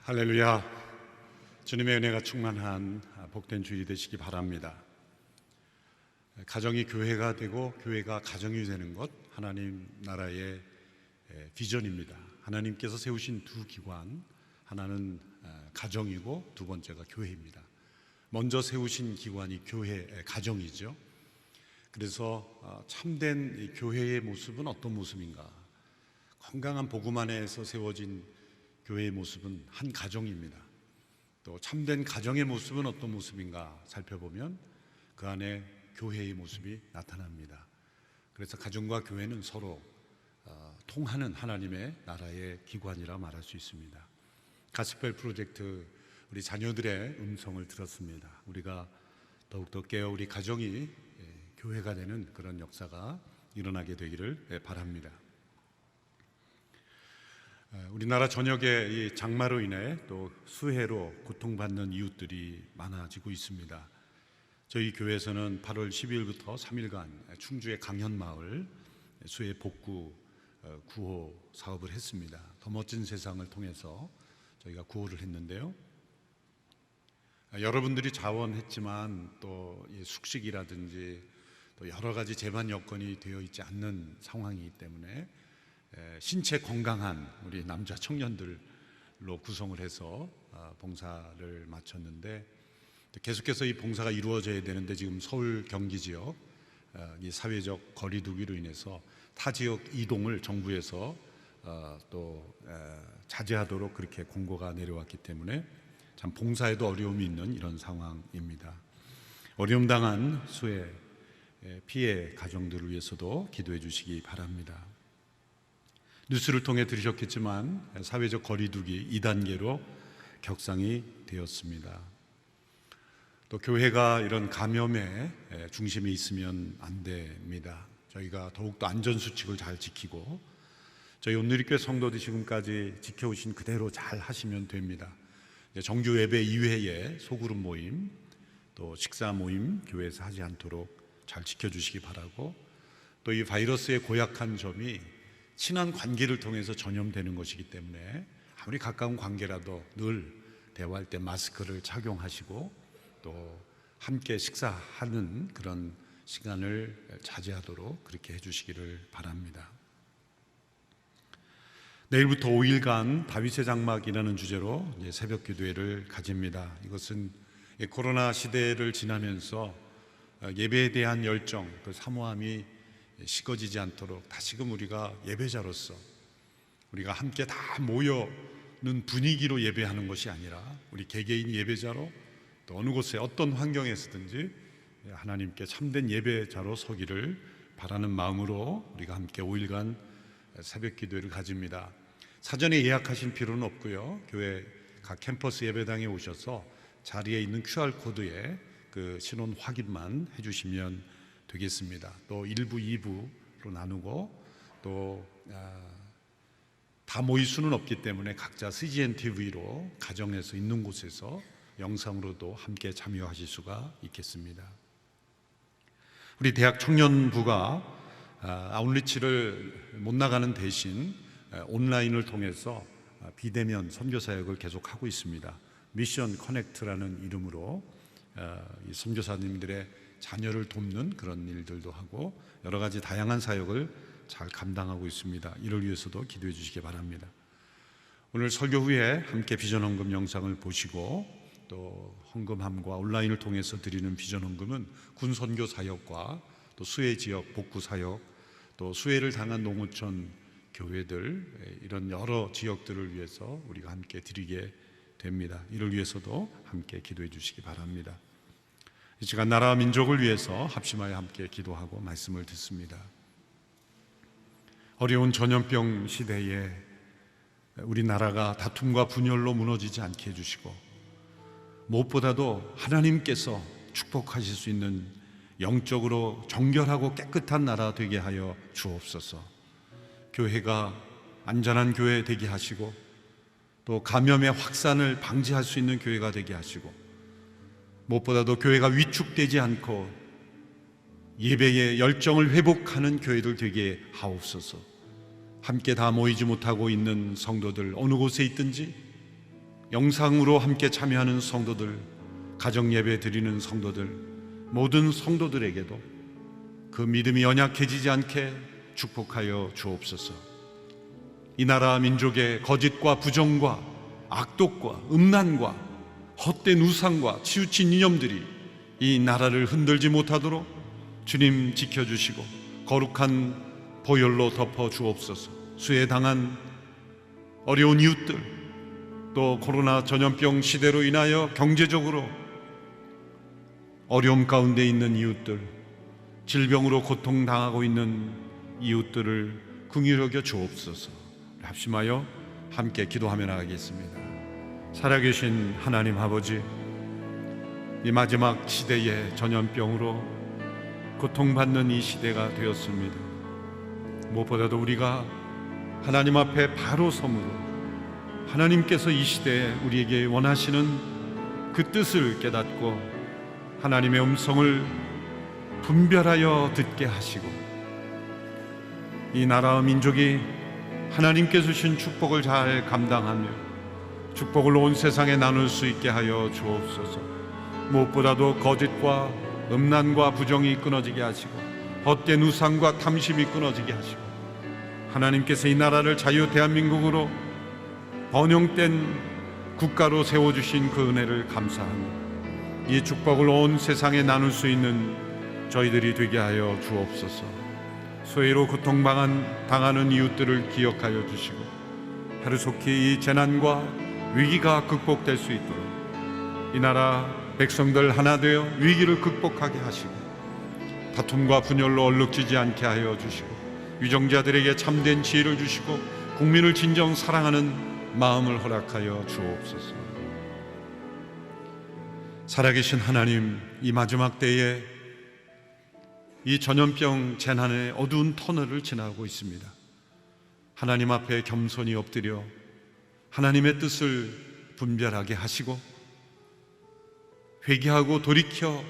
할렐루야. 주님의 은혜가 충만한 복된 주일이 되시기 바랍니다. 가정이 교회가 되고 교회가 가정이 되는 것, 하나님 나라의 비전입니다. 하나님께서 세우신 두 기관, 하나는 가정이고 두 번째가 교회입니다. 먼저 세우신 기관이 교회, 가정이죠. 그래서 참된 이 교회의 모습은 어떤 모습인가? 건강한 복음 안에서 세워진 교회의 모습은 한 가정입니다. 또 참된 가정의 모습은 어떤 모습인가 살펴보면 그 안에 교회의 모습이 나타납니다. 그래서 가정과 교회는 서로 통하는 하나님의 나라의 기관이라 말할 수 있습니다. 가스펠 프로젝트, 우리 자녀들의 음성을 들었습니다. 우리가 더욱더 깨어 우리 가정이 교회가 되는 그런 역사가 일어나게 되기를 바랍니다. 우리나라 전역에 이 장마로 인해 또 수해로 고통받는 이웃들이 많아지고 있습니다. 저희 교회에서는 8월 12일부터 3일간 충주의 강현마을 수해 복구 구호 사업을 했습니다. 더 멋진 세상을 통해서 저희가 구호를 했는데요. 여러분들이 자원했지만 또 숙식이라든지 또 여러 가지 재반 여건이 되어 있지 않는 상황이기 때문에 신체 건강한 우리 남자 청년들로 구성을 해서 봉사를 마쳤는데, 계속해서 이 봉사가 이루어져야 되는데 지금 서울 경기 지역 이 사회적 거리 두기로 인해서 타 지역 이동을 정부에서 또 자제하도록 그렇게 공고가 내려왔기 때문에 참 봉사에도 어려움이 있는 이런 상황입니다. 어려움 당한 수해 피해 가정들을 위해서도 기도해 주시기 바랍니다. 뉴스를 통해 들으셨겠지만 사회적 거리두기 2단계로 격상이 되었습니다. 또 교회가 이런 감염의 중심에 있으면 안 됩니다. 저희가 더욱더 안전수칙을 잘 지키고 저희 온누리교회 성도들이 지금까지 지켜오신 그대로 잘 하시면 됩니다. 정규 예배 이외에 소그룹 모임 또 식사 모임 교회에서 하지 않도록 잘 지켜주시기 바라고, 또 이 바이러스의 고약한 점이 친한 관계를 통해서 전염되는 것이기 때문에 아무리 가까운 관계라도 늘 대화할 때 마스크를 착용하시고 또 함께 식사하는 그런 시간을 자제하도록 그렇게 해주시기를 바랍니다. 내일부터 5일간 다윗의 장막이라는 주제로 새벽 기도회를 가집니다. 이것은 코로나 시대를 지나면서 예배에 대한 열정, 그 사모함이 식어지지 않도록 다시금 우리가 예배자로서 우리가 함께 다 모여는 분위기로 예배하는 것이 아니라 우리 개개인 예배자로 또 어느 곳에 어떤 환경에서든지 하나님께 참된 예배자로 서기를 바라는 마음으로 우리가 함께 5일간 새벽 기도회를 가집니다. 사전에 예약하실 필요는 없고요. 교회 각 캠퍼스 예배당에 오셔서 자리에 있는 QR코드에 그 신원 확인만 해주시면 되겠습니다. 또 1부, 2부로 나누고 또 다 모일 수는 없기 때문에 각자 CGN-TV로 가정에서 있는 곳에서 영상으로도 함께 참여하실 수가 있겠습니다. 우리 대학 청년부가 아웃리치를 못 나가는 대신 온라인을 통해서 비대면 선교 사역을 계속하고 있습니다. 미션 커넥트라는 이름으로 이 선교사님들의 자녀를 돕는 그런 일들도 하고 여러 가지 다양한 사역을 잘 감당하고 있습니다. 이를 위해서도 기도해 주시기 바랍니다. 오늘 설교 후에 함께 비전 헌금 영상을 보시고 또 헌금함과 온라인을 통해서 드리는 비전 헌금은 군 선교 사역과 또 수해 지역 복구 사역, 또 수해를 당한 농어촌 교회들, 이런 여러 지역들을 위해서 우리가 함께 드리게 됩니다. 이를 위해서도 함께 기도해 주시기 바랍니다. 이 시간 나라와 민족을 위해서 합심하여 함께 기도하고 말씀을 듣습니다. 어려운 전염병 시대에 우리 나라가 다툼과 분열로 무너지지 않게 해주시고 무엇보다도 하나님께서 축복하실 수 있는 영적으로 정결하고 깨끗한 나라 되게 하여 주옵소서. 교회가 안전한 교회 되게 하시고 또 감염의 확산을 방지할 수 있는 교회가 되게 하시고 무엇보다도 교회가 위축되지 않고 예배의 열정을 회복하는 교회들 되게 하옵소서. 함께 다 모이지 못하고 있는 성도들 어느 곳에 있든지 영상으로 함께 참여하는 성도들, 가정 예배 드리는 성도들, 모든 성도들에게도 그 믿음이 연약해지지 않게 축복하여 주옵소서. 이 나라 민족의 거짓과 부정과 악독과 음란과 헛된 우상과 치우친 이념들이 이 나라를 흔들지 못하도록 주님 지켜주시고 거룩한 보혈로 덮어 주옵소서. 수해당한 어려운 이웃들, 또 코로나 전염병 시대로 인하여 경제적으로 어려움 가운데 있는 이웃들, 질병으로 고통당하고 있는 이웃들을 긍휼히 여겨 주옵소서. 합심하여 함께 기도하며 나가겠습니다. 살아계신 하나님 아버지, 이 마지막 시대의 전염병으로 고통받는 이 시대가 되었습니다. 무엇보다도 우리가 하나님 앞에 바로 섬으로 하나님께서 이 시대에 우리에게 원하시는 그 뜻을 깨닫고 하나님의 음성을 분별하여 듣게 하시고 이 나라와 민족이 하나님께서 주신 축복을 잘 감당하며 축복을 온 세상에 나눌 수 있게 하여 주옵소서. 무엇보다도 거짓과 음란과 부정이 끊어지게 하시고 헛된 우상과 탐심이 끊어지게 하시고 하나님께서 이 나라를 자유 대한민국으로 번영된 국가로 세워주신 그 은혜를 감사하며 이 축복을 온 세상에 나눌 수 있는 저희들이 되게 하여 주옵소서. 소외로 고통당하는 이웃들을 기억하여 주시고 하루속히 이 재난과 위기가 극복될 수 있도록 이 나라 백성들 하나 되어 위기를 극복하게 하시고 다툼과 분열로 얼룩지지 않게 하여 주시고 위정자들에게 참된 지혜를 주시고 국민을 진정 사랑하는 마음을 허락하여 주옵소서. 살아계신 하나님, 이 마지막 때에 이 전염병 재난의 어두운 터널을 지나고 있습니다. 하나님 앞에 겸손히 엎드려 하나님의 뜻을 분별하게 하시고 회개하고 돌이켜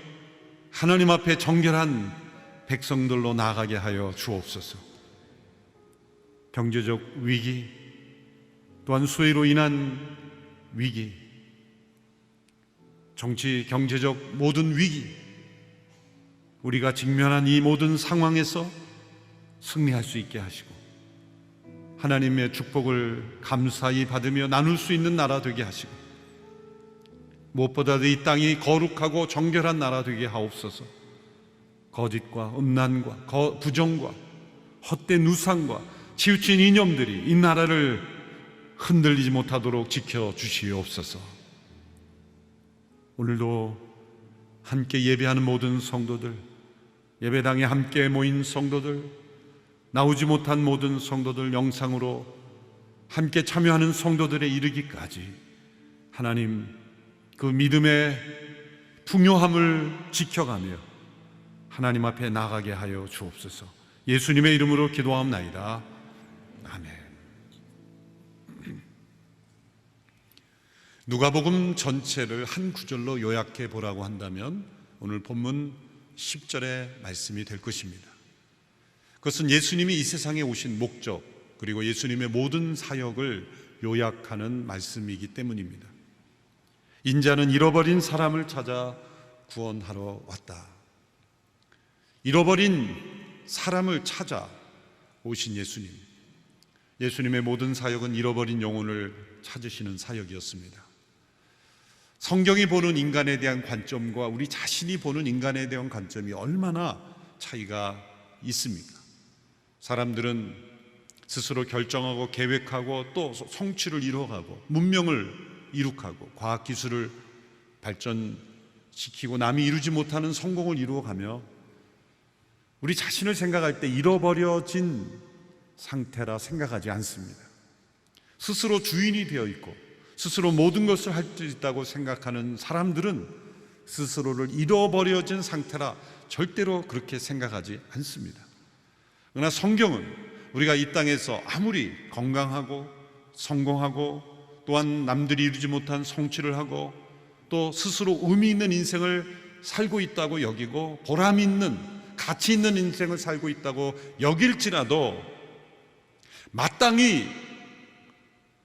하나님 앞에 정결한 백성들로 나아가게 하여 주옵소서. 경제적 위기, 또한 수해로 인한 위기, 정치, 경제적 모든 위기, 우리가 직면한 이 모든 상황에서 승리할 수 있게 하시고 하나님의 축복을 감사히 받으며 나눌 수 있는 나라 되게 하시고 무엇보다도 이 땅이 거룩하고 정결한 나라 되게 하옵소서. 거짓과 음란과 부정과 헛된 우상과 치우친 이념들이 이 나라를 흔들리지 못하도록 지켜주시옵소서. 오늘도 함께 예배하는 모든 성도들, 예배당에 함께 모인 성도들, 나오지 못한 모든 성도들, 영상으로 함께 참여하는 성도들에 이르기까지 하나님 그 믿음의 풍요함을 지켜가며 하나님 앞에 나가게 하여 주옵소서. 예수님의 이름으로 기도하옵나이다. 아멘. 누가복음 전체를 한 구절로 요약해 보라고 한다면 오늘 본문 10절의 말씀이 될 것입니다. 그것은 예수님이 이 세상에 오신 목적, 그리고 예수님의 모든 사역을 요약하는 말씀이기 때문입니다. 인자는 잃어버린 사람을 찾아 구원하러 왔다. 잃어버린 사람을 찾아 오신 예수님, 예수님의 모든 사역은 잃어버린 영혼을 찾으시는 사역이었습니다. 성경이 보는 인간에 대한 관점과 우리 자신이 보는 인간에 대한 관점이 얼마나 차이가 있습니까? 사람들은 스스로 결정하고 계획하고 또 성취를 이뤄가고 문명을 이룩하고 과학기술을 발전시키고 남이 이루지 못하는 성공을 이루어가며 우리 자신을 생각할 때 잃어버려진 상태라 생각하지 않습니다. 스스로 주인이 되어 있고 스스로 모든 것을 할 수 있다고 생각하는 사람들은 스스로를 잃어버려진 상태라 절대로 그렇게 생각하지 않습니다. 그러나 성경은 우리가 이 땅에서 아무리 건강하고 성공하고 또한 남들이 이루지 못한 성취를 하고 또 스스로 의미 있는 인생을 살고 있다고 여기고 보람 있는 가치 있는 인생을 살고 있다고 여길지라도 마땅히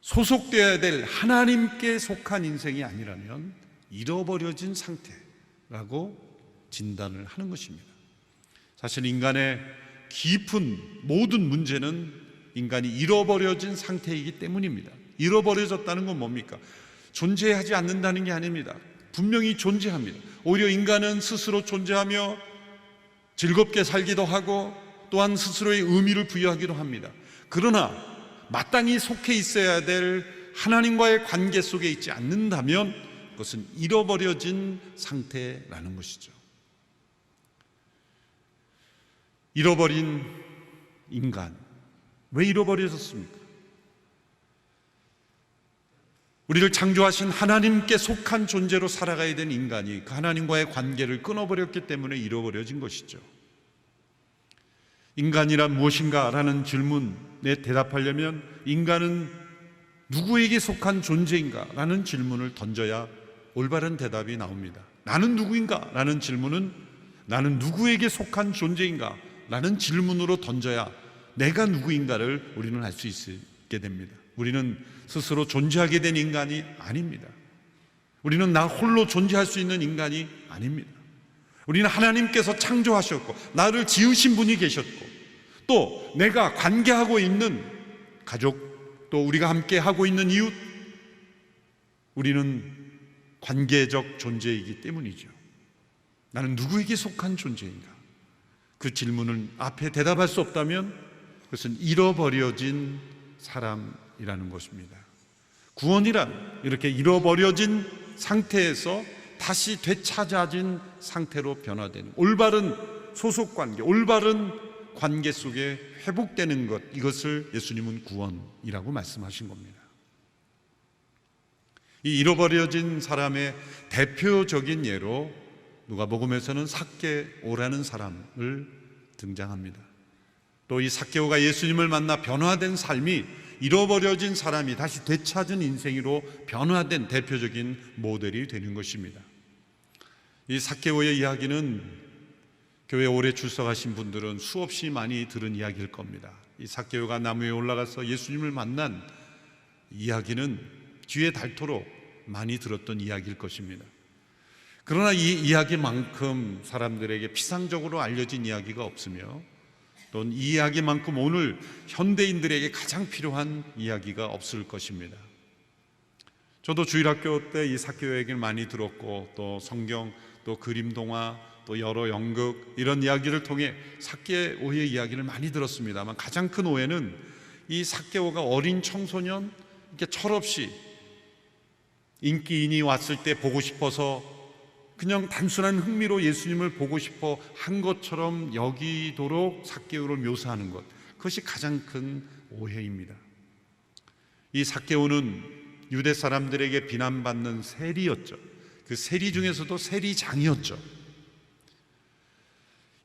소속되어야 될 하나님께 속한 인생이 아니라면 잃어버려진 상태라고 진단을 하는 것입니다. 사실 인간의 깊은 모든 문제는 인간이 잃어버려진 상태이기 때문입니다. 잃어버려졌다는 건 뭡니까? 존재하지 않는다는 게 아닙니다. 분명히 존재합니다. 오히려 인간은 스스로 존재하며 즐겁게 살기도 하고 또한 스스로의 의미를 부여하기도 합니다. 그러나 마땅히 속해 있어야 될 하나님과의 관계 속에 있지 않는다면 그것은 잃어버려진 상태라는 것이죠. 잃어버린 인간, 왜 잃어버려졌습니까? 우리를 창조하신 하나님께 속한 존재로 살아가야 되는 인간이 그 하나님과의 관계를 끊어버렸기 때문에 잃어버려진 것이죠. 인간이란 무엇인가? 라는 질문에 대답하려면 인간은 누구에게 속한 존재인가? 라는 질문을 던져야 올바른 대답이 나옵니다. 나는 누구인가? 라는 질문은 나는 누구에게 속한 존재인가? 라는 질문으로 던져야 내가 누구인가를 우리는 알 수 있게 됩니다. 우리는 스스로 존재하게 된 인간이 아닙니다. 우리는 나 홀로 존재할 수 있는 인간이 아닙니다. 우리는 하나님께서 창조하셨고 나를 지으신 분이 계셨고 또 내가 관계하고 있는 가족, 또 우리가 함께 하고 있는 이웃, 우리는 관계적 존재이기 때문이죠. 나는 누구에게 속한 존재인가? 그 질문을 앞에 대답할 수 없다면 그것은 잃어버려진 사람이라는 것입니다. 구원이란 이렇게 잃어버려진 상태에서 다시 되찾아진 상태로 변화되는 올바른 소속관계, 올바른 관계 속에 회복되는 것, 이것을 예수님은 구원이라고 말씀하신 겁니다. 이 잃어버려진 사람의 대표적인 예로 누가복음에서는 삭개오라는 사람을 등장합니다. 또 이 삭개오가 예수님을 만나 변화된 삶이 잃어버려진 사람이 다시 되찾은 인생으로 변화된 대표적인 모델이 되는 것입니다. 이 삭개오의 이야기는 교회에 오래 출석하신 분들은 수없이 많이 들은 이야기일 겁니다. 이 삭개오가 나무 위에 올라가서 예수님을 만난 이야기는 귀에 닳도록 많이 들었던 이야기일 것입니다. 그러나 이 이야기만큼 사람들에게 피상적으로 알려진 이야기가 없으며 또는 이 이야기만큼 오늘 현대인들에게 가장 필요한 이야기가 없을 것입니다. 저도 주일학교 때 이 삭개오 얘기를 많이 들었고 또 성경, 또 그림 동화, 또 여러 연극 이런 이야기를 통해 삭개오의 이야기를 많이 들었습니다만 가장 큰 오해는 이 삭개오가 어린 청소년, 이렇게 철없이 인기인이 왔을 때 보고 싶어서 그냥 단순한 흥미로 예수님을 보고 싶어 한 것처럼 여기도록 삭개오를 묘사하는 것, 그것이 가장 큰 오해입니다. 이 삭개오는 유대 사람들에게 비난받는 세리였죠. 그 세리 중에서도 세리장이었죠.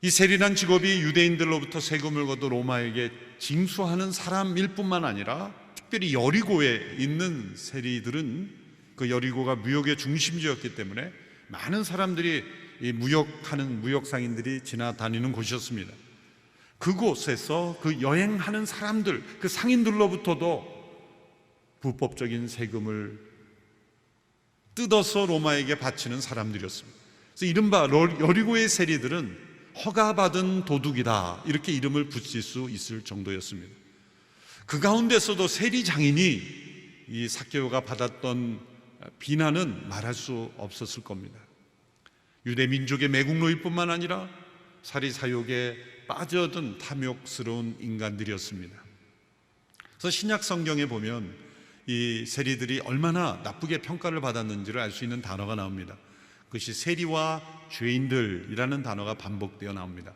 이 세리란 직업이 유대인들로부터 세금을 걷어 로마에게 징수하는 사람일 뿐만 아니라 특별히 여리고에 있는 세리들은 그 여리고가 무역의 중심지였기 때문에 많은 사람들이 이 무역하는 무역상인들이 지나다니는 곳이었습니다. 그곳에서 그 여행하는 사람들, 그 상인들로부터도 불법적인 세금을 뜯어서 로마에게 바치는 사람들이었습니다. 그래서 이른바 여리고의 세리들은 허가받은 도둑이다, 이렇게 이름을 붙일 수 있을 정도였습니다. 그 가운데서도 세리 장인이 이 삭개오가 받았던 비난은 말할 수 없었을 겁니다. 유대 민족의 매국노일 뿐만 아니라 사리사욕에 빠져든 탐욕스러운 인간들이었습니다. 그래서 신약 성경에 보면 이 세리들이 얼마나 나쁘게 평가를 받았는지를 알 수 있는 단어가 나옵니다. 그것이 세리와 죄인들이라는 단어가 반복되어 나옵니다.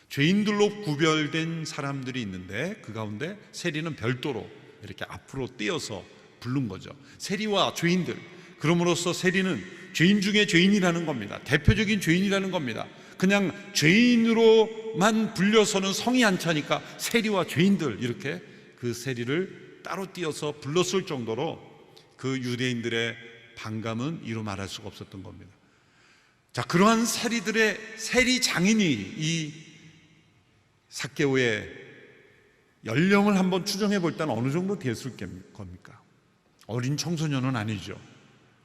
죄인들로 구별된 사람들이 있는데 그 가운데 세리는 별도로 이렇게 앞으로 띄어서 부른 거죠. 세리와 죄인들. 그럼으로써 세리는 죄인 중에 죄인이라는 겁니다. 대표적인 죄인이라는 겁니다. 그냥 죄인으로만 불려서는 성이 안 차니까 세리와 죄인들, 이렇게 그 세리를 따로 띄어서 불렀을 정도로 그 유대인들의 반감은 이루 말할 수가 없었던 겁니다. 자, 그러한 세리들의 세리 장인이 이 삭개오의 연령을 한번 추정해 볼 때는 어느 정도 되었을 겁니까? 어린 청소년은 아니죠.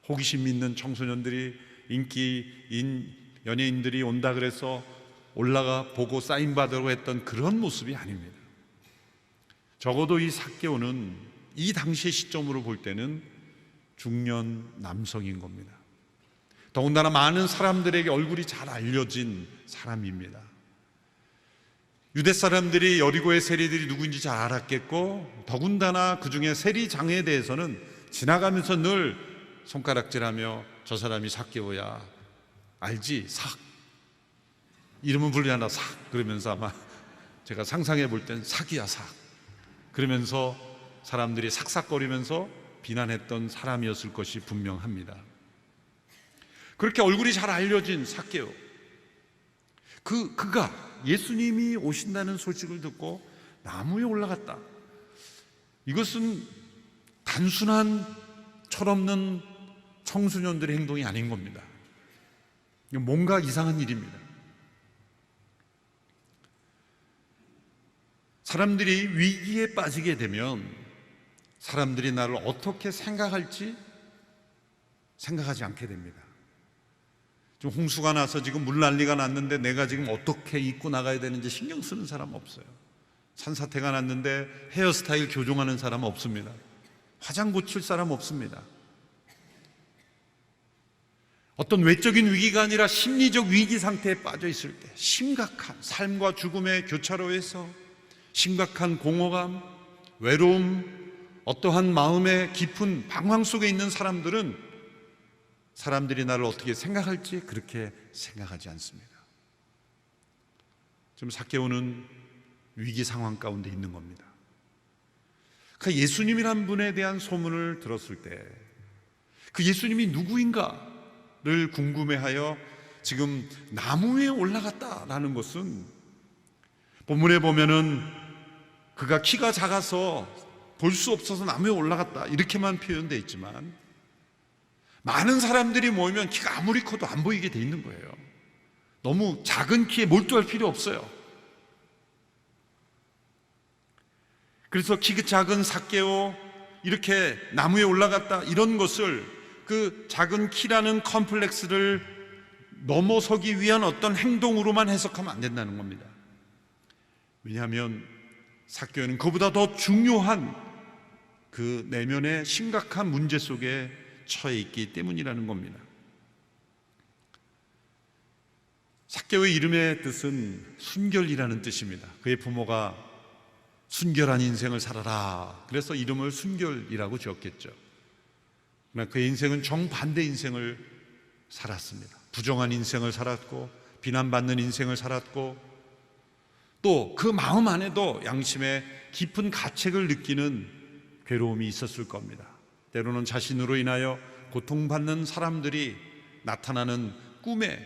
호기심 있는 청소년들이, 인기인 연예인들이 온다 그래서 올라가 보고 사인 받으려고 했던 그런 모습이 아닙니다. 적어도 이 삭개오는 이 당시의 시점으로 볼 때는 중년 남성인 겁니다. 더군다나 많은 사람들에게 얼굴이 잘 알려진 사람입니다. 유대 사람들이 여리고의 세리들이 누구인지 잘 알았겠고, 더군다나 그 중에 세리 장에 대해서는 지나가면서 늘 손가락질하며 저 사람이 삭개오야, 알지? 삭, 이름은 불리하나 삭, 그러면서 아마 제가 상상해 볼 땐 삭이야 삭, 그러면서 사람들이 삭삭거리면서 비난했던 사람이었을 것이 분명합니다. 그렇게 얼굴이 잘 알려진 삭개오, 그가 예수님이 오신다는 소식을 듣고 나무에 올라갔다. 이것은 단순한 철없는 청소년들의 행동이 아닌 겁니다. 뭔가 이상한 일입니다. 사람들이 위기에 빠지게 되면 사람들이 나를 어떻게 생각할지 생각하지 않게 됩니다. 지금 홍수가 나서 지금 물난리가 났는데 내가 지금 어떻게 입고 나가야 되는지 신경 쓰는 사람 없어요. 산사태가 났는데 헤어스타일 교정하는 사람 없습니다. 화장 고칠 사람 없습니다. 어떤 외적인 위기가 아니라 심리적 위기 상태에 빠져 있을 때, 심각한 삶과 죽음의 교차로에서 심각한 공허감, 외로움, 어떠한 마음의 깊은 방황 속에 있는 사람들은 사람들이 나를 어떻게 생각할지 그렇게 생각하지 않습니다. 지금 삭개오는 위기 상황 가운데 있는 겁니다. 그러니까 예수님이란 분에 대한 소문을 들었을 때 그 예수님이 누구인가를 궁금해하여 지금 나무 위에 올라갔다라는 것은, 본문에 보면은 그가 키가 작아서 볼 수 없어서 나무에 올라갔다 이렇게만 표현되어 있지만, 많은 사람들이 모이면 키가 아무리 커도 안 보이게 돼 있는 거예요. 너무 작은 키에 몰두할 필요 없어요. 그래서 키 작은 삭개오, 이렇게 나무에 올라갔다, 이런 것을 그 작은 키라는 컴플렉스를 넘어서기 위한 어떤 행동으로만 해석하면 안 된다는 겁니다. 왜냐하면 삭개오는 그보다 더 중요한 그 내면의 심각한 문제 속에 처해 있기 때문이라는 겁니다. 삭개오의 이름의 뜻은 순결이라는 뜻입니다. 그의 부모가 순결한 인생을 살아라, 그래서 이름을 순결이라고 지었겠죠. 그러나 그의 인생은 정반대 인생을 살았습니다. 부정한 인생을 살았고, 비난받는 인생을 살았고, 또 그 마음 안에도 양심의 깊은 가책을 느끼는 괴로움이 있었을 겁니다. 때로는 자신으로 인하여 고통받는 사람들이 나타나는 꿈에,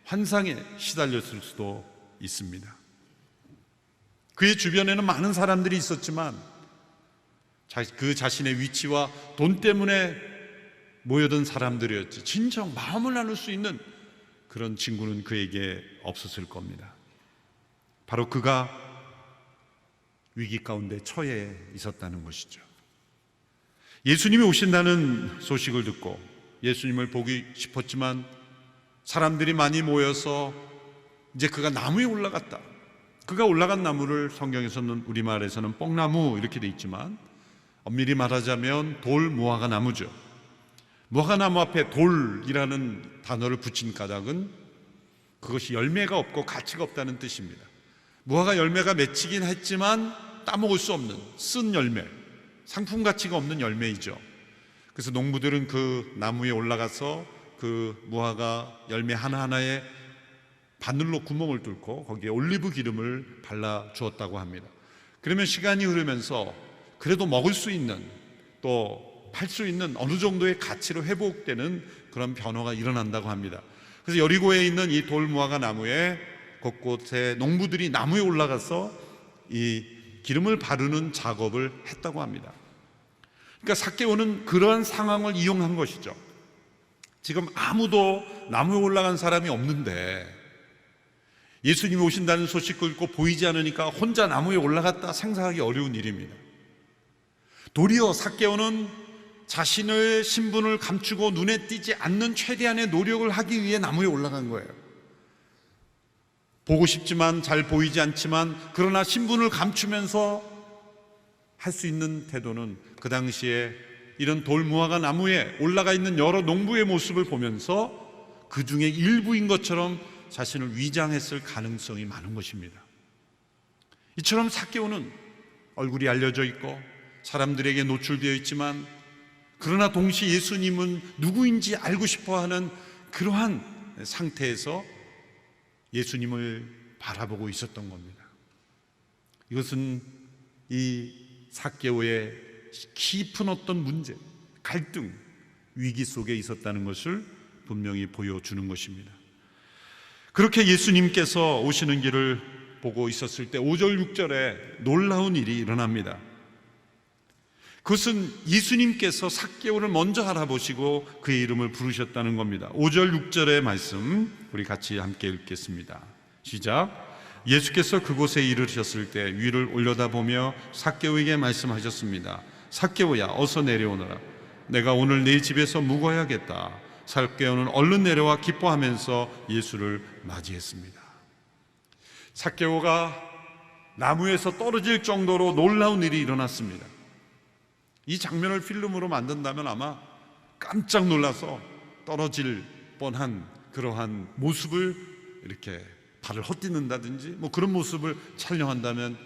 환상에 시달렸을 수도 있습니다. 그의 주변에는 많은 사람들이 있었지만 그 자신의 위치와 돈 때문에 모여든 사람들이었지, 진정 마음을 나눌 수 있는 그런 친구는 그에게 없었을 겁니다. 바로 그가 위기 가운데 처해 있었다는 것이죠. 예수님이 오신다는 소식을 듣고 예수님을 보기 싶었지만 사람들이 많이 모여서 이제 그가 나무에 올라갔다. 그가 올라간 나무를 성경에서는, 우리말에서는 뽕나무 이렇게 돼 있지만 엄밀히 말하자면 돌 무화과 나무죠. 무화과 나무 앞에 돌이라는 단어를 붙인 까닭은 그것이 열매가 없고 가치가 없다는 뜻입니다. 무화과 열매가 맺히긴 했지만 따먹을 수 없는 쓴 열매, 상품 가치가 없는 열매이죠. 그래서 농부들은 그 나무에 올라가서 그 무화과 열매 하나하나에 바늘로 구멍을 뚫고 거기에 올리브 기름을 발라 주었다고 합니다. 그러면 시간이 흐르면서 그래도 먹을 수 있는, 또 팔 수 있는 어느 정도의 가치로 회복되는 그런 변화가 일어난다고 합니다. 그래서 여리고에 있는 이 돌무화과 나무에 곳곳에 농부들이 나무에 올라가서 이 기름을 바르는 작업을 했다고 합니다. 그러니까 삭개오는 그러한 상황을 이용한 것이죠. 지금 아무도 나무에 올라간 사람이 없는데 예수님이 오신다는 소식을 듣고 보이지 않으니까 혼자 나무에 올라갔다 생각하기 어려운 일입니다. 도리어 삭개오는 자신의 신분을 감추고 눈에 띄지 않는 최대한의 노력을 하기 위해 나무에 올라간 거예요. 보고 싶지만 잘 보이지 않지만 그러나 신분을 감추면서 할 수 있는 태도는 그 당시에 이런 돌무화과 나무에 올라가 있는 여러 농부의 모습을 보면서 그 중에 일부인 것처럼 자신을 위장했을 가능성이 많은 것입니다. 이처럼 삭개오는 얼굴이 알려져 있고 사람들에게 노출되어 있지만 그러나 동시에 예수님은 누구인지 알고 싶어하는 그러한 상태에서 예수님을 바라보고 있었던 겁니다. 이것은 이 삭개오의 깊은 어떤 문제, 갈등, 위기 속에 있었다는 것을 분명히 보여주는 것입니다. 그렇게 예수님께서 오시는 길을 보고 있었을 때 5절 6절에 놀라운 일이 일어납니다. 그것은 예수님께서 삭개오를 먼저 알아보시고 그의 이름을 부르셨다는 겁니다. 5절 6절의 말씀 우리 같이 함께 읽겠습니다. 시작. 예수께서 그곳에 이르셨을 때 위를 올려다보며 삭개오에게 말씀하셨습니다. 삭개오야, 어서 내려오너라. 내가 오늘 네 집에서 묵어야겠다. 삭개오는 얼른 내려와 기뻐하면서 예수를 맞이했습니다. 삭개오가 나무에서 떨어질 정도로 놀라운 일이 일어났습니다. 이 장면을 필름으로 만든다면 아마 깜짝 놀라서 떨어질 뻔한 그러한 모습을 이렇게 발을 헛디는다든지 그런 모습을 촬영한다면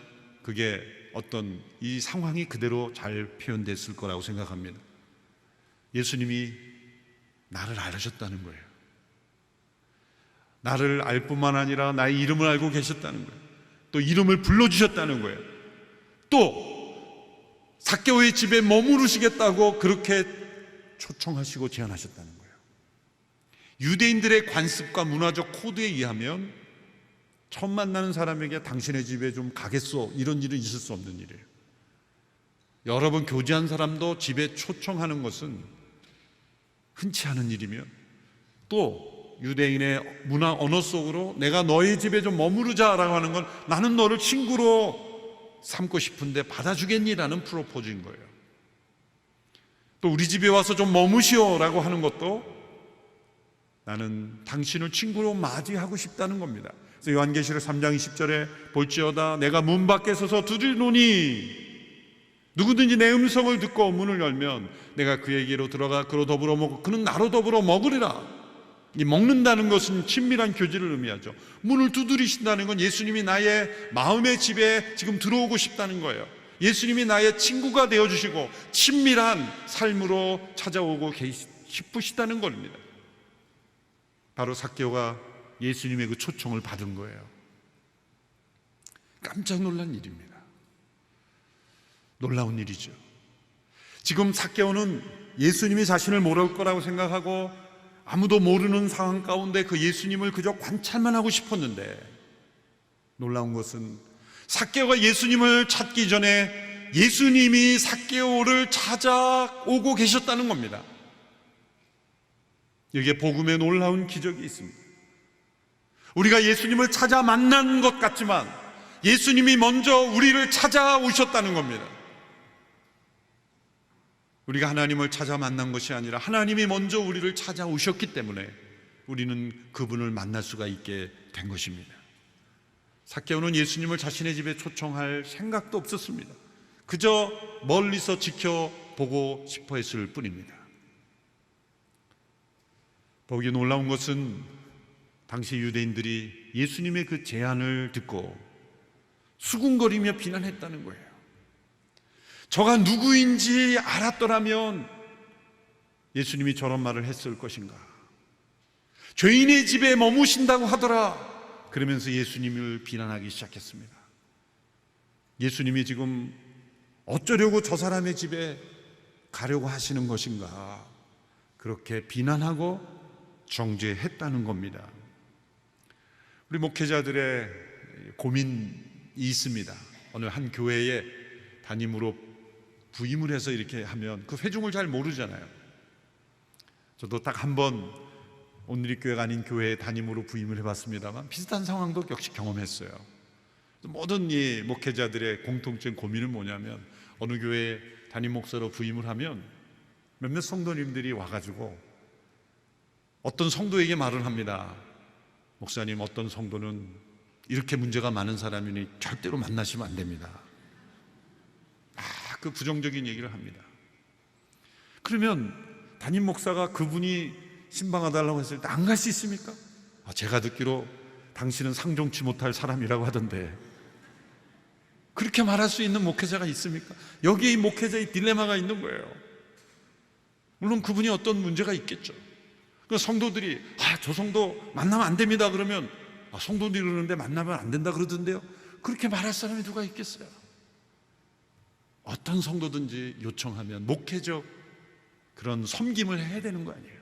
그게 어떤 이 상황이 그대로 잘 표현됐을 거라고 생각합니다. 예수님이 나를 알으셨다는 거예요. 나를 알 뿐만 아니라 나의 이름을 알고 계셨다는 거예요. 또 이름을 불러주셨다는 거예요. 또 삭개오의 집에 머무르시겠다고 그렇게 초청하시고 제안하셨다는 거예요. 유대인들의 관습과 문화적 코드에 의하면 처음 만나는 사람에게 당신의 집에 좀 가겠소, 이런 일은 있을 수 없는 일이에요. 여러 번 교제한 사람도 집에 초청하는 것은 흔치 않은 일이며 또 유대인의 문화 언어 속으로 내가 너희 집에 좀 머무르자라고 하는 건 나는 너를 친구로 삼고 싶은데 받아주겠니라는 프로포즈인 거예요. 또 우리 집에 와서 좀 머무시오라고 하는 것도 나는 당신을 친구로 맞이하고 싶다는 겁니다. 그래서 요한계시록 3장 20절에 볼지어다 내가 문 밖에 서서 두드리노니 누구든지 내 음성을 듣고 문을 열면 내가 그에게로 들어가 그로 더불어 먹고 그는 나로 더불어 먹으리라. 이 먹는다는 것은 친밀한 교제를 의미하죠. 문을 두드리신다는 건 예수님이 나의 마음의 집에 지금 들어오고 싶다는 거예요. 예수님이 나의 친구가 되어주시고 친밀한 삶으로 찾아오고 싶으시다는 겁니다. 바로 삭개오가 예수님의 그 초청을 받은 거예요. 깜짝 놀란 일입니다. 놀라운 일이죠. 지금 삭개오는 예수님이 자신을 모를 거라고 생각하고 아무도 모르는 상황 가운데 그 예수님을 그저 관찰만 하고 싶었는데 놀라운 것은 삭개오가 예수님을 찾기 전에 예수님이 삭개오를 찾아오고 계셨다는 겁니다. 여기에 복음의 놀라운 기적이 있습니다. 우리가 예수님을 찾아 만난 것 같지만 예수님이 먼저 우리를 찾아오셨다는 겁니다. 우리가 하나님을 찾아 만난 것이 아니라 하나님이 먼저 우리를 찾아오셨기 때문에 우리는 그분을 만날 수가 있게 된 것입니다. 삭개오는 예수님을 자신의 집에 초청할 생각도 없었습니다. 그저 멀리서 지켜보고 싶어 했을 뿐입니다. 보기 놀라운 것은 당시 유대인들이 예수님의 그 제안을 듣고 수군거리며 비난했다는 거예요. 저가 누구인지 알았더라면 예수님이 저런 말을 했을 것인가? 죄인의 집에 머무신다고 하더라. 그러면서 예수님을 비난하기 시작했습니다. 예수님이 지금 어쩌려고 저 사람의 집에 가려고 하시는 것인가? 그렇게 비난하고 정죄했다는 겁니다. 우리 목회자들의 고민이 있습니다. 어느 한 교회에 담임으로 부임을 해서 이렇게 하면 그 회중을 잘 모르잖아요. 저도 딱 한 번 온누리교회가 아닌 교회에 담임으로 부임을 해봤습니다만 비슷한 상황도 역시 경험했어요. 모든 이 목회자들의 공통적인 고민은 뭐냐면 어느 교회에 담임 목사로 부임을 하면 몇몇 성도님들이 와가지고 어떤 성도에게 말을 합니다. 목사님, 어떤 성도는 이렇게 문제가 많은 사람이니 절대로 만나시면 안 됩니다. 그 부정적인 얘기를 합니다. 그러면 담임 목사가 그분이 신방하달라고 했을 때 안 갈 수 있습니까? 제가 듣기로 당신은 상종치 못할 사람이라고 하던데, 그렇게 말할 수 있는 목회자가 있습니까? 여기에 이 목회자의 딜레마가 있는 거예요. 물론 그분이 어떤 문제가 있겠죠. 그 성도들이 저 성도 만나면 안 됩니다 그러면 성도들이 그러는데 만나면 안 된다 그러던데요. 그렇게 말할 사람이 누가 있겠어요? 어떤 성도든지 요청하면 목회적 그런 섬김을 해야 되는 거 아니에요.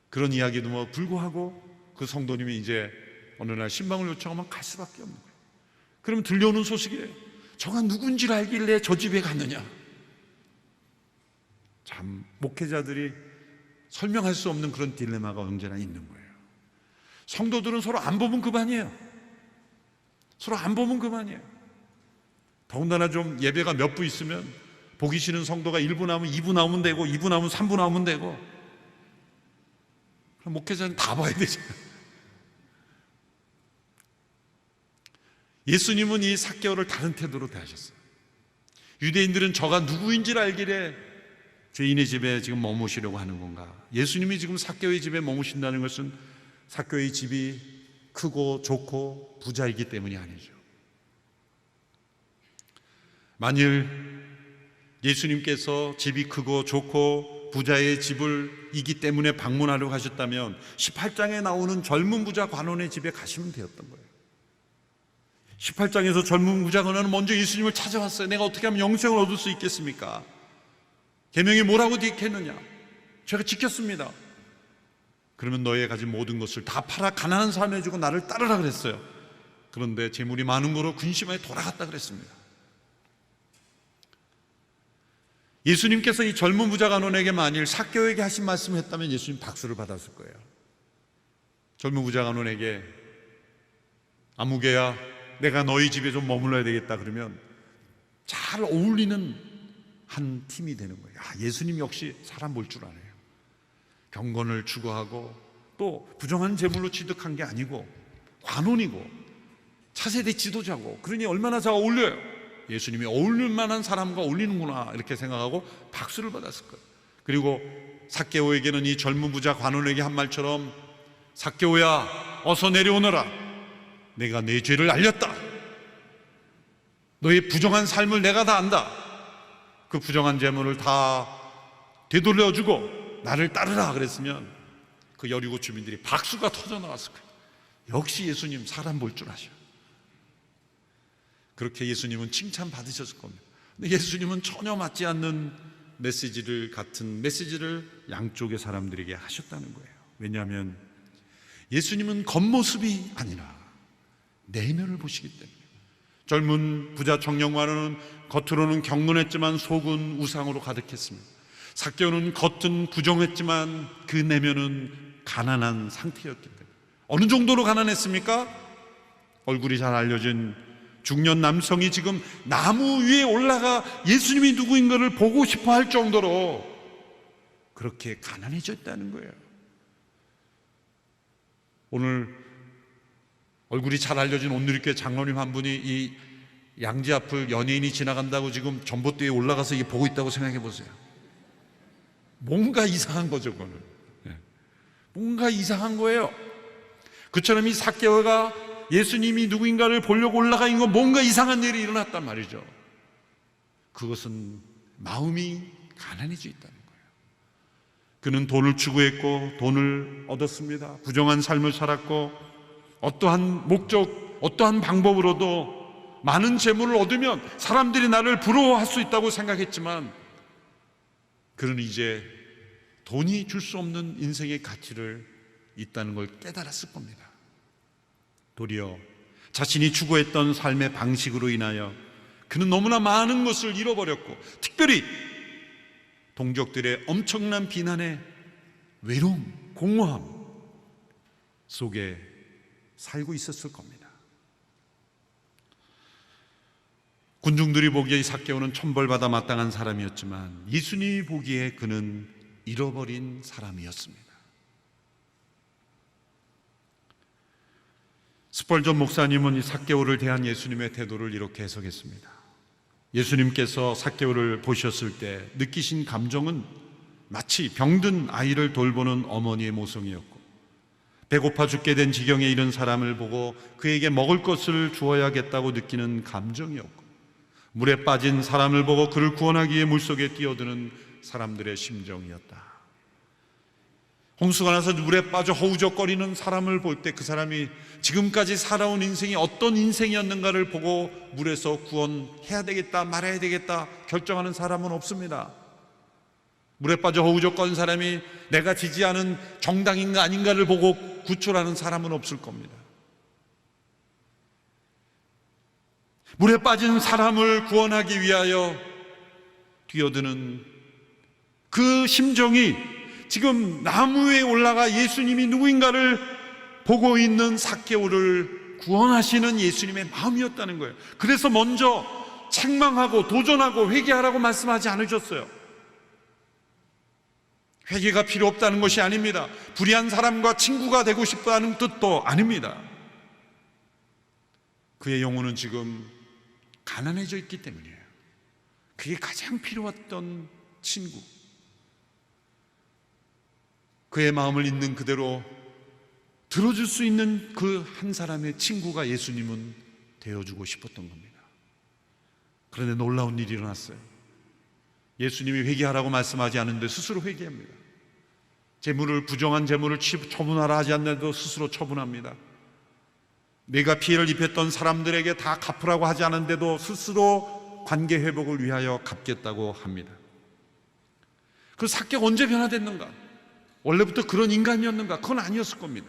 그런 이야기도 불구하고 그 성도님이 이제 어느 날 신방을 요청하면 갈 수밖에 없는 거예요. 그러면 들려오는 소식이에요. 저가 누군지를 알길래 저 집에 갔느냐. 참 목회자들이 설명할 수 없는 그런 딜레마가 언제나 있는 거예요. 성도들은 서로 안 보면 그만이에요. 서로 안 보면 그만이에요. 더군다나 좀 예배가 몇 부 있으면 보기 싫은 성도가 1부 나오면 2부 나오면 되고 2부 나오면 3부 나오면 되고, 그럼 목회자는 다 봐야 되잖아요. 예수님은 이 삭개오를 다른 태도로 대하셨어요. 유대인들은 저가 누구인지를 알기래 죄인의 집에 지금 머무시려고 하는 건가? 예수님이 지금 삭개오의 집에 머무신다는 것은 삭개오의 집이 크고 좋고 부자이기 때문이 아니죠. 만일 예수님께서 집이 크고 좋고 부자의 집을 이기 때문에 방문하려고 하셨다면 18장에 나오는 젊은 부자 관원의 집에 가시면 되었던 거예요. 18장에서 젊은 부자 관원은 먼저 예수님을 찾아왔어요. 내가 어떻게 하면 영생을 얻을 수 있겠습니까? 계명이 뭐라고 기록했느냐? 제가 지켰습니다. 그러면 너의 가진 모든 것을 다 팔아 가난한 사람에 주고 나를 따르라 그랬어요. 그런데 재물이 많은 거로 근심하여 돌아갔다 그랬습니다. 예수님께서 이 젊은 부자 관원에게 만일 삭개오에게 하신 말씀을 했다면 예수님 박수를 받았을 거예요. 젊은 부자 관원에게 아무개야 내가 너희 집에 좀 머물러야 되겠다 그러면 잘 어울리는 한 팀이 되는 거예요. 예수님 역시 사람 볼 줄 알아요. 경건을 추구하고 또 부정한 재물로 취득한 게 아니고 관원이고 차세대 지도자고, 그러니 얼마나 잘 어울려요. 예수님이 어울릴 만한 사람과 어울리는구나 이렇게 생각하고 박수를 받았을 거예요. 그리고 삭개오에게는 이 젊은 부자 관원에게 한 말처럼 삭개오야 어서 내려오너라. 내가 내 죄를 알렸다. 너의 부정한 삶을 내가 다 안다. 그 부정한 재물을 다 되돌려주고 나를 따르라 그랬으면 그 여리고 주민들이 박수가 터져 나왔을 거예요. 역시 예수님 사람 볼 줄 아셔. 그렇게 예수님은 칭찬 받으셨을 겁니다. 근데 예수님은 전혀 맞지 않는 같은 메시지를 양쪽의 사람들에게 하셨다는 거예요. 왜냐하면 예수님은 겉모습이 아니라 내면을 보시기 때문에. 젊은 부자 청년관원은 겉으로는 경건했지만 속은 우상으로 가득했습니다. 삭개오는 겉은 부정했지만 그 내면은 가난한 상태였기 때문에. 어느 정도로 가난했습니까? 얼굴이 잘 알려진 중년 남성이 지금 나무 위에 올라가 예수님이 누구인가를 보고 싶어 할 정도로 그렇게 가난해졌다는 거예요. 오늘 얼굴이 잘 알려진 온누리교회 장로님 한 분이 이 양지 앞을 연예인이 지나간다고 지금 전봇대에 올라가서 이게 보고 있다고 생각해 보세요. 뭔가 이상한 거죠, 그거는. 뭔가 이상한 거예요. 그처럼 이 삭개오가 예수님이 누구인가를 보려고 올라가 있는 건 뭔가 이상한 일이 일어났단 말이죠. 그것은 마음이 가난해져 있다는 거예요. 그는 돈을 추구했고 돈을 얻었습니다. 부정한 삶을 살았고 어떠한 목적, 어떠한 방법으로도 많은 재물을 얻으면 사람들이 나를 부러워할 수 있다고 생각했지만 그는 이제 돈이 줄 수 없는 인생의 가치를 있다는 걸 깨달았을 겁니다. 도리어 자신이 추구했던 삶의 방식으로 인하여 그는 너무나 많은 것을 잃어버렸고, 특별히 동족들의 엄청난 비난에 외로움, 공허함 속에 살고 있었을 겁니다. 군중들이 보기에 삭개오는 천벌받아 마땅한 사람이었지만 예수님이 보기에 그는 잃어버린 사람이었습니다. 스펄전 목사님은 이 삭개오를 대한 예수님의 태도를 이렇게 해석했습니다. 예수님께서 삭개오를 보셨을 때 느끼신 감정은 마치 병든 아이를 돌보는 어머니의 모성이었고, 배고파 죽게 된 지경에 이른 사람을 보고 그에게 먹을 것을 주어야겠다고 느끼는 감정이었고, 물에 빠진 사람을 보고 그를 구원하기 위해 물속에 뛰어드는 사람들의 심정이었다. 홍수가 나서 물에 빠져 허우적거리는 사람을 볼 때 그 사람이 지금까지 살아온 인생이 어떤 인생이었는가를 보고 물에서 구원해야 되겠다 말아야 되겠다 결정하는 사람은 없습니다. 물에 빠져 허우적거린 사람이 내가 지지하는 정당인가 아닌가를 보고 구출하는 사람은 없을 겁니다. 물에 빠진 사람을 구원하기 위하여 뛰어드는 그 심정이 지금 나무 위에 올라가 예수님이 누구인가를 보고 있는 삭개오를 구원하시는 예수님의 마음이었다는 거예요. 그래서 먼저 책망하고 도전하고 회개하라고 말씀하지 않으셨어요. 회개가 필요 없다는 것이 아닙니다. 불의한 사람과 친구가 되고 싶다는 뜻도 아닙니다. 그의 영혼은 지금 가난해져 있기 때문이에요. 그게 가장 필요했던 친구, 그의 마음을 있는 그대로 들어줄 수 있는 그 한 사람의 친구가 예수님은 되어주고 싶었던 겁니다. 그런데 놀라운 일이 일어났어요. 예수님이 회개하라고 말씀하지 않는데 스스로 회개합니다. 부정한 재물을 처분하라 하지 않는데도 스스로 처분합니다. 내가 피해를 입혔던 사람들에게 다 갚으라고 하지 않은데도 스스로 관계 회복을 위하여 갚겠다고 합니다. 그 삭개가 언제 변화됐는가? 원래부터 그런 인간이었는가? 그건 아니었을 겁니다.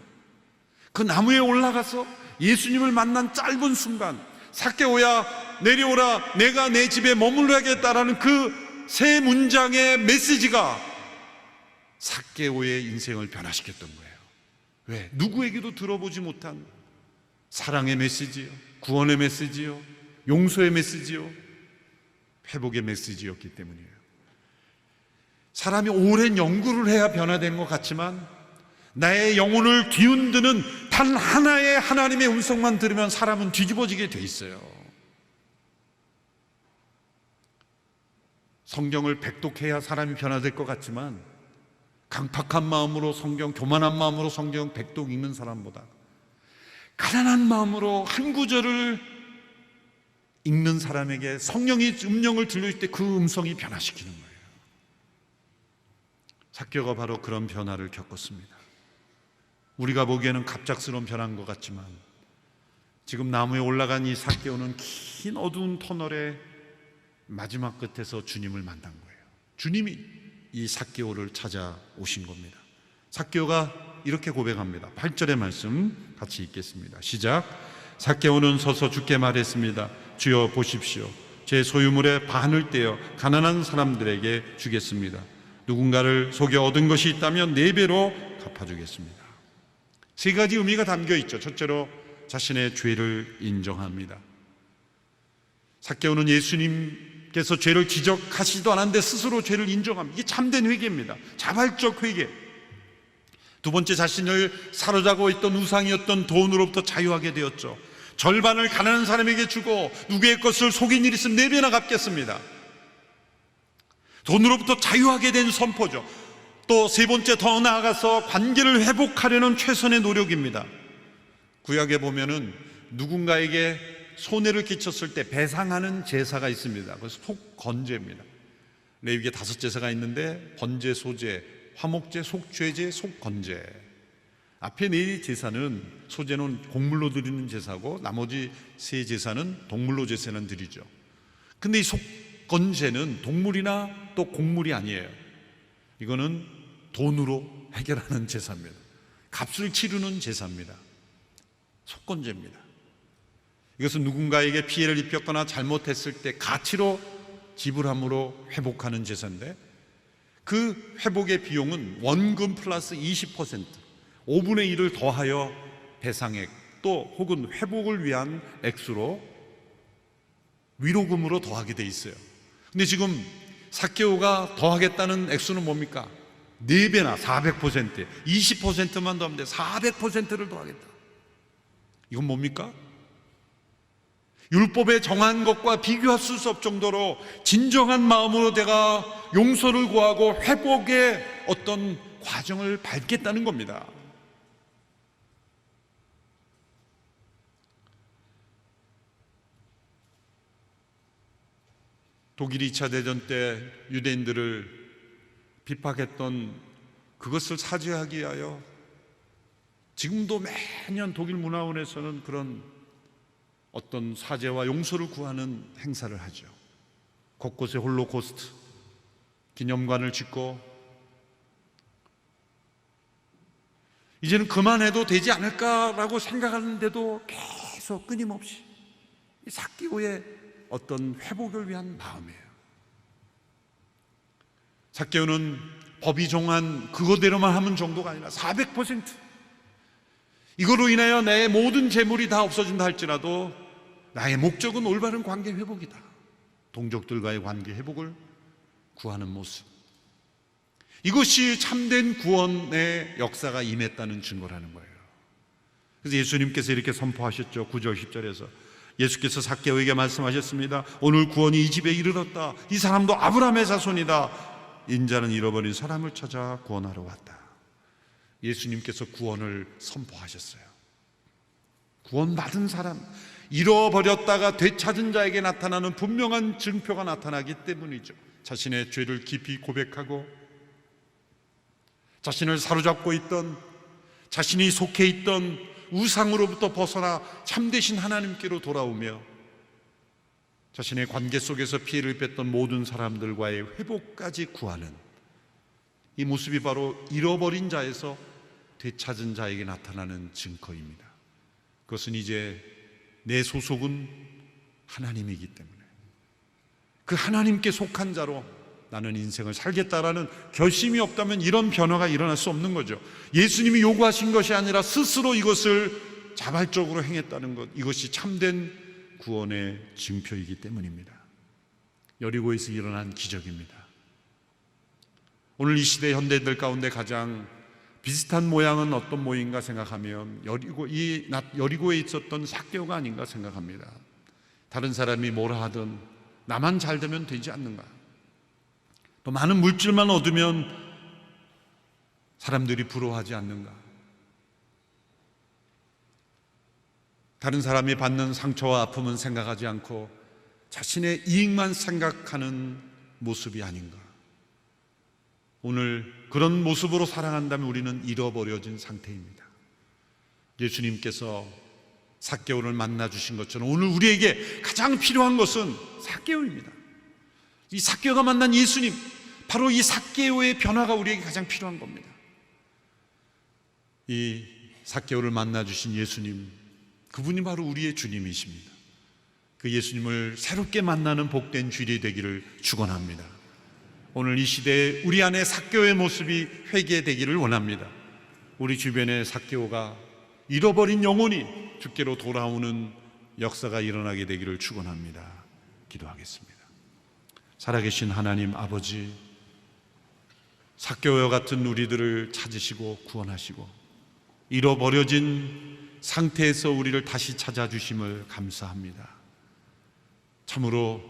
그 나무에 올라가서 예수님을 만난 짧은 순간, 삭개오야 내려오라, 내가 내 집에 머물러야겠다라는 그 세 문장의 메시지가 삭개오의 인생을 변화시켰던 거예요. 왜? 누구에게도 들어보지 못한 사랑의 메시지요, 구원의 메시지요, 용서의 메시지요, 회복의 메시지였기 때문이에요. 사람이 오랜 연구를 해야 변화된 것 같지만 나의 영혼을 뒤흔드는 단 하나의 하나님의 음성만 들으면 사람은 뒤집어지게 돼 있어요. 성경을 백독해야 사람이 변화될 것 같지만 강팍한 마음으로 성경, 교만한 마음으로 성경 백독 읽는 사람보다 가난한 마음으로 한 구절을 읽는 사람에게 성령이 음령을 들려줄 때 그 음성이 변화시키는 거예요. 삭개오가 바로 그런 변화를 겪었습니다. 우리가 보기에는 갑작스러운 변화인 것 같지만 지금 나무에 올라간 이 삭개오는 긴 어두운 터널의 마지막 끝에서 주님을 만난 거예요. 주님이 이 삭개오를 찾아오신 겁니다. 삭개오가 이렇게 고백합니다. 8절의 말씀 같이 읽겠습니다. 시작. 삭개오는 서서 주께 말했습니다. 주여 보십시오. 제 소유물의 반을 떼어 가난한 사람들에게 주겠습니다. 누군가를 속여 얻은 것이 있다면 4배로 갚아주겠습니다. 세 가지 의미가 담겨 있죠. 첫째로 자신의 죄를 인정합니다. 삭개오는 예수님께서 죄를 지적하시지도 않았는데 스스로 죄를 인정합니다. 이게 참된 회개입니다. 자발적 회개. 두 번째, 자신을 사로잡고 있던 우상이었던 돈으로부터 자유하게 되었죠. 절반을 가난한 사람에게 주고 누구의 것을 속인 일 있으면 4배나 갚겠습니다. 돈으로부터 자유하게 된 선포죠. 또 세 번째, 더 나아가서 관계를 회복하려는 최선의 노력입니다. 구약에 보면은 누군가에게 손해를 끼쳤을 때 배상하는 제사가 있습니다. 그래서 속건제입니다. 레위기에 5제사가 있는데 번제, 소제, 화목제, 속죄제, 속건제. 앞에 4 제사는, 소제는 곡물로 드리는 제사고 나머지 3 제사는 동물로 제사는 드리죠. 근데 이 속건제는 동물이나 또 곡물이 아니에요. 이거는 돈으로 해결하는 제사입니다. 값을 치르는 제사입니다. 속건제입니다. 이것은 누군가에게 피해를 입혔거나 잘못했을 때 가치로 지불함으로 회복하는 제사인데, 그 회복의 비용은 원금 플러스 20%, 5분의 1을 더하여 배상액 또 혹은 회복을 위한 액수로 위로금으로 더하게 돼 있어요. 근데 지금 삭개오가 더하겠다는 액수는 뭡니까? 4배나 400%, 20%만 더하면 돼. 400%를 더하겠다. 이건 뭡니까? 율법에 정한 것과 비교할 수 없을 정도로 진정한 마음으로 내가 용서를 구하고 회복의 어떤 과정을 밟겠다는 겁니다. 독일 2차 대전 때 유대인들을 비박했던 그것을 사죄하기 위하여 지금도 매년 독일 문화원에서는 그런 어떤 사죄와 용서를 구하는 행사를 하죠. 곳곳에 홀로코스트 기념관을 짓고 이제는 그만해도 되지 않을까라고 생각하는데도 계속 끊임없이 이 삭개오의 어떤 회복을 위한 마음이에요. 삭개오는 법이 정한 그거대로만 하면 정도가 아니라 400% 이거로 인하여 내 모든 재물이 다 없어진다 할지라도 나의 목적은 올바른 관계 회복이다. 동족들과의 관계 회복을 구하는 모습, 이것이 참된 구원의 역사가 임했다는 증거라는 거예요. 그래서 예수님께서 이렇게 선포하셨죠. 9절 10절에서 예수께서 삭개오에게 말씀하셨습니다. 오늘 구원이 이 집에 이르렀다. 이 사람도 아브라함의 자손이다. 인자는 잃어버린 사람을 찾아 구원하러 왔다. 예수님께서 구원을 선포하셨어요. 구원받은 사람, 잃어버렸다가 되찾은 자에게 나타나는 분명한 증표가 나타나기 때문이죠. 자신의 죄를 깊이 고백하고 자신을 사로잡고 있던, 자신이 속해 있던 우상으로부터 벗어나 참되신 하나님께로 돌아오며 자신의 관계 속에서 피해를 뺐던 모든 사람들과의 회복까지 구하는 이 모습이 바로 잃어버린 자에서 되찾은 자에게 나타나는 증거입니다. 그것은 이제 내 소속은 하나님이기 때문에 그 하나님께 속한 자로 나는 인생을 살겠다라는 결심이 없다면 이런 변화가 일어날 수 없는 거죠. 예수님이 요구하신 것이 아니라 스스로 이것을 자발적으로 행했다는 것, 이것이 참된 구원의 증표이기 때문입니다. 여리고에서 일어난 기적입니다. 오늘 이 시대 현대인들 가운데 가장 비슷한 모양은 어떤 모양인가 생각하면 여리고에 있었던 삭개오가 아닌가 생각합니다. 다른 사람이 뭐라 하든 나만 잘 되면 되지 않는가, 또 많은 물질만 얻으면 사람들이 부러워하지 않는가, 다른 사람이 받는 상처와 아픔은 생각하지 않고 자신의 이익만 생각하는 모습이 아닌가. 오늘 그런 모습으로 살아간다면 우리는 잃어버려진 상태입니다. 예수님께서 삭개오를 만나 주신 것처럼 오늘 우리에게 가장 필요한 것은 삭개오입니다. 이 삭개오가 만난 예수님, 바로 이 삭개오의 변화가 우리에게 가장 필요한 겁니다. 이 삭개오를 만나 주신 예수님, 그분이 바로 우리의 주님이십니다. 그 예수님을 새롭게 만나는 복된 주일이 되기를 축원합니다. 오늘 이 시대에 우리 안에 삭개오의 모습이 회개되기를 원합니다. 우리 주변에 삭개오가 잃어버린 영혼이 주께로 돌아오는 역사가 일어나게 되기를 축원합니다. 기도하겠습니다. 살아계신 하나님 아버지, 삭개오와 같은 우리들을 찾으시고 구원하시고 잃어버려진 상태에서 우리를 다시 찾아주심을 감사합니다. 참으로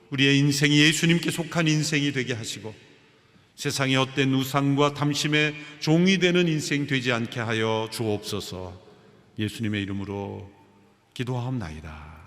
우리의 인생이 예수님께 속한 인생이 되게 하시고 세상의 헛된 우상과 탐심의 종이 되는 인생 되지 않게 하여 주옵소서. 예수님의 이름으로 기도하옵나이다.